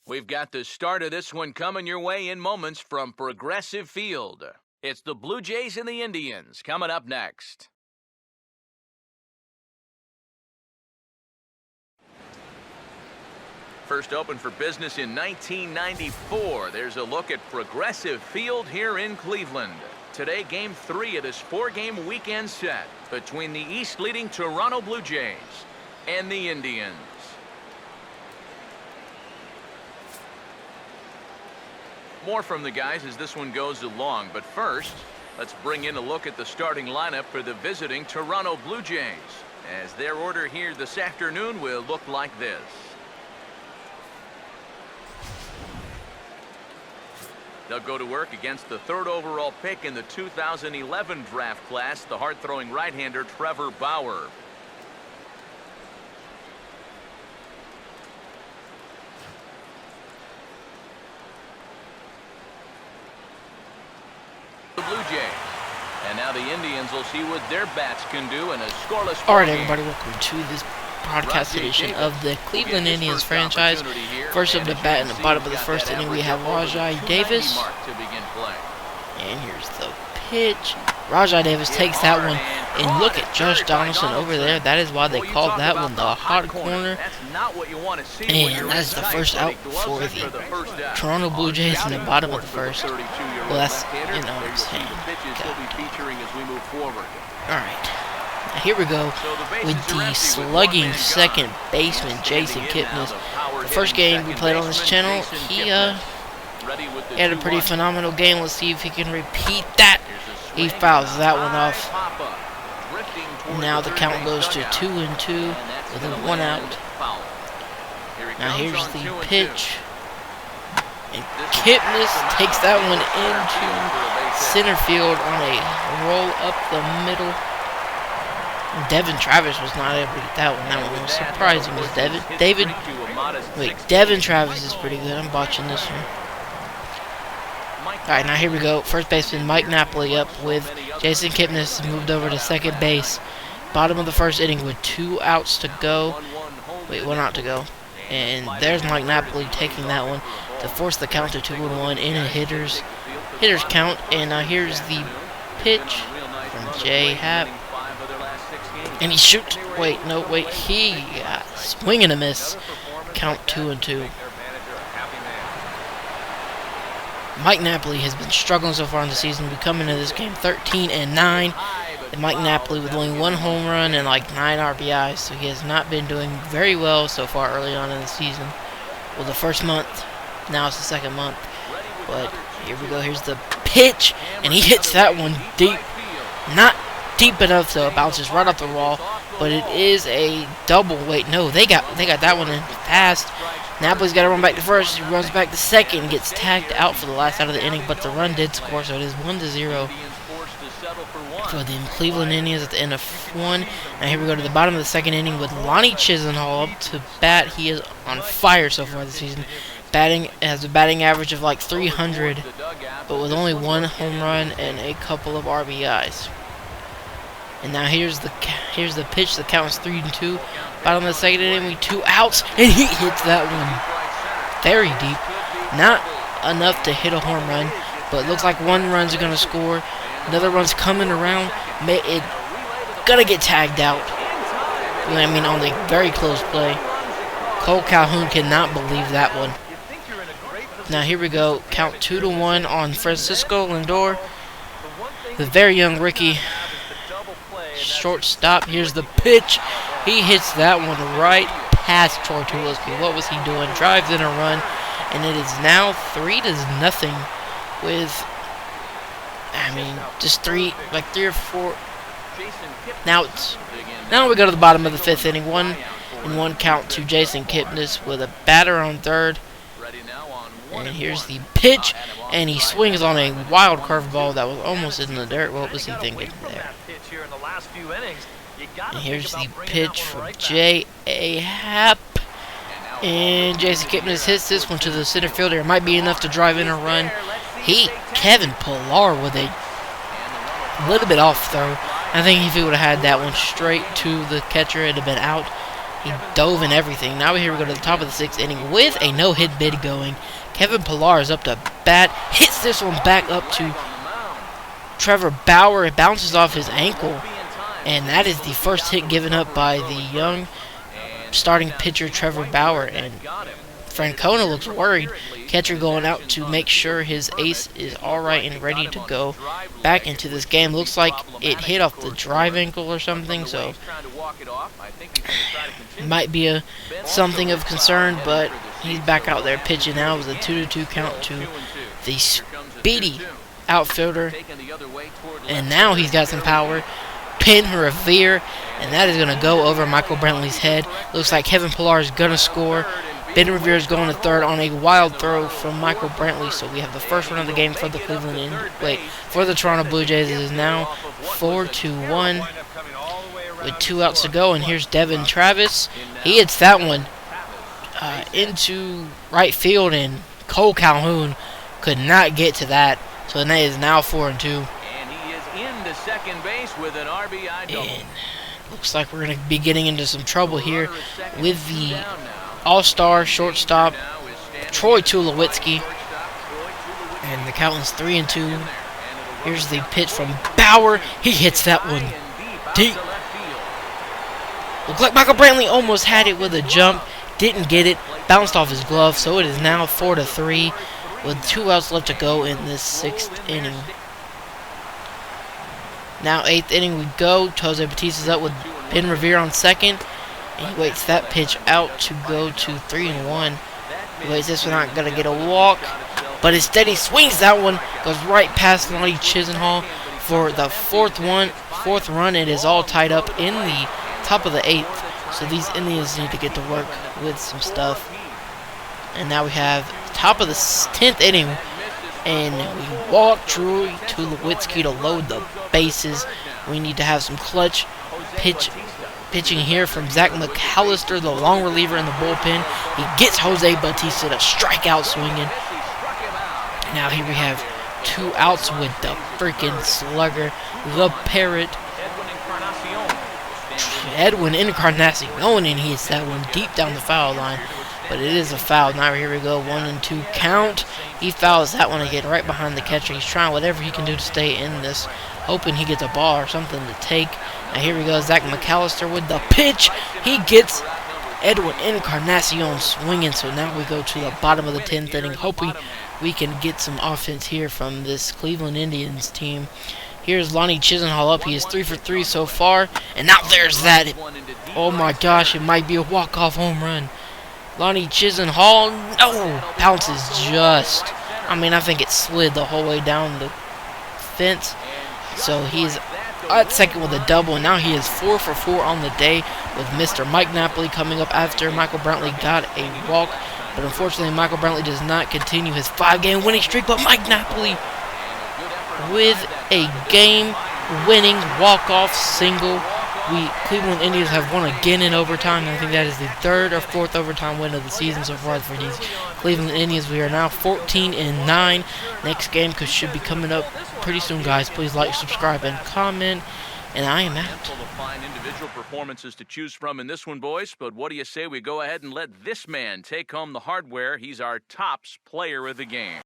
We've got the start of this one coming your way in moments from Progressive Field. It's the Blue Jays and the Indians coming up next. First opened for business in 1994. There's a look at Progressive Field here in Cleveland. Today, Game 3 of this 4-game weekend set between the East-leading Toronto Blue Jays and the Indians. More from the guys as this one goes along, but first, let's bring in a look at the starting lineup for the visiting Toronto Blue Jays, as their order here this afternoon will look like this. They'll go to work against the 3rd overall pick in the 2011 draft class, the hard-throwing right-hander Trevor Bauer. The Blue Jays. And now the Indians will see what their bats can do in a scoreless ball game. Alright everybody, welcome to this podcast edition of the Cleveland Indians franchise. First up to bat in the bottom of the first inning, we have Rajai Davis. And here's the pitch. Rajai Davis takes that one, and look at Josh Donaldson over there. That is why they called that one the hot corner. And that's the first out for the Toronto Blue Jays in the bottom of the first. Well, that's, you know what I'm saying. Alright. Here we go with the slugging second baseman, Jason Kipnis. The first game we played on this channel, he had a pretty phenomenal game. Let's see if he can repeat that. He fouls that one off. Now the count goes to 2-2 with a 1 out. Now here's the pitch. And Kipnis takes that one into center field on a roll up the middle. Devin Travis was not able to get that one. That one was surprising. Was Devin Travis is pretty good. I'm watching this one. Alright, now here we go. First baseman Mike Napoli up with Jason Kipnis moved over to second base. Bottom of the first inning with 2 outs to go. Wait, 1 out to go. And there's Mike Napoli taking that one to force the count to 2-1 in a hitter's count. And now here's the pitch from Jay Happ. And he shoots. He swing and a miss. Count 2-2. Mike Napoli has been struggling so far in the season. We come into this game 13-9. And Mike Napoli with only 1 home run and like 9 RBIs. So he has not been doing very well so far early on in the season. Well, the first month. Now it's the second month. But here we go. Here's the pitch. And he hits that one deep. Not deep enough so it bounces right off the wall, but it is a double. Wait, no, they got that one in fast. Napoli's got to run back to first. He runs back to second, gets tagged out for the last out of the inning, but the run did score, so it is 1-0 for the Cleveland Indians at the end of 1. Now here we go to the bottom of the second inning with Lonnie Chisenhall up to bat. He is on fire so far this season. Has a batting average of like 300, but with only 1 home run and a couple of RBIs. And now here's the pitch. The count is 3-2. Bottom of the second inning, we 2 outs, and he hits that one very deep. Not enough to hit a home run, but it looks like 1 run's gonna score. Another run's coming around. It gonna get tagged out. I mean, on the very close play. Cole Calhoun cannot believe that one. Now here we go. Count 2-1 on Francisco Lindor. The very young rookie. Shortstop. Here's the pitch. He hits that one right past Troy Tulowitzki. What was he doing? Drives in a run, and it is now 3-0 with, just 3 or 4. Now we go to the bottom of the 5th inning. 1-1 count to Jason Kipnis with a batter on third. And here's the pitch, and he swings on a wild curveball that was almost in the dirt. What was he thinking there? And here's the pitch from J.A. Happ. And Jason Kipnis hits this one to the center fielder. It might be enough to drive in a run. Kevin Pillar with a little bit off throw. I think if he would have had that one straight to the catcher, it would have been out. He dove in everything. Now here we go to the top of the 6th inning with a no-hit bid going. Kevin Pillar is up to bat. Hits this one back up to Trevor Bauer. It bounces off his ankle. And that is the first hit given up by the young starting pitcher Trevor Bauer. And Francona looks worried. Catcher going out to make sure his ace is alright and ready to go back into this game. Looks like it hit off the drive ankle or something, so might be something of concern, but he's back out there pitching now with a 2-2 count to the speedy outfielder. And now he's got some power. Pin Revere, and that is going to go over Michael Brantley's head. Looks like Kevin Pillar is going to score. Ben Revere is going to third on a wild throw from Michael Brantley. So we have the first run of the game for the for the Toronto Blue Jays. It is now 4-1 with 2 outs to go. And here's Devin Travis. He hits that one into right field, and Cole Calhoun could not get to that. So that is now 4-2. And he is into second base with an RBI double. And looks like we're going to be getting into some trouble here with the all-star shortstop Troy Tulowitzki, and the count is 3-2. Here's the pitch from Bauer. He hits that one deep. Looks like Michael Brantley almost had it with a jump, didn't get it, bounced off his glove. So it is now 4-3 with 2 outs left to go in this 6th inning. Now 8th inning we go. Jose Batista's up with Ben Revere on second. And he waits that pitch out to go to 3-1. He waits this one out, gonna get a walk, but instead he swings that one, goes right past Lonnie Chisenhall for the fourth run. It is all tied up in the top of the 8th, so these Indians need to get to work with some stuff. And now we have top of the 10th inning, and we walk Troy Tulowitzki to load the bases. We need to have some clutch pitching here from Zach McAllister, the long reliever in the bullpen. He gets Jose Batista to strike out swinging. Now here we have 2 outs with the freaking slugger, the Parrot, Edwin Encarnacion, and he hits that one deep down the foul line. But it is a foul. Now here we go, 1-2 count. He fouls that one again right behind the catcher. He's trying whatever he can do to stay in this, hoping he gets a ball or something to take. Now here we go, Zach McAllister with the pitch. He gets Edwin Encarnacion swinging. So now we go to the bottom of the 10th inning, hoping we can get some offense here from this Cleveland Indians team. Here's Lonnie Chisenhall up. He is 3 for 3 so far. And now there's that. Oh my gosh, it might be a walk-off home run. Lonnie Chisenhall, no, bounces just. I think it slid the whole way down the fence. So he's at second with a double, and now he is 4 for 4 on the day with Mr. Mike Napoli coming up after Michael Brantley got a walk. But unfortunately, Michael Brantley does not continue his 5-game winning streak, but Mike Napoli with a game-winning walk-off single. Cleveland Indians have won again in overtime. I think that is the 3rd or 4th overtime win of the season so far for these Cleveland Indians. We are now 14-9. Next game should be coming up pretty soon, guys. Please like, subscribe, and comment. And I am out. Full of fine individual performances to choose from in this one, boys. But what do you say we go ahead and let this man take home the hardware? He's our tops player of the game.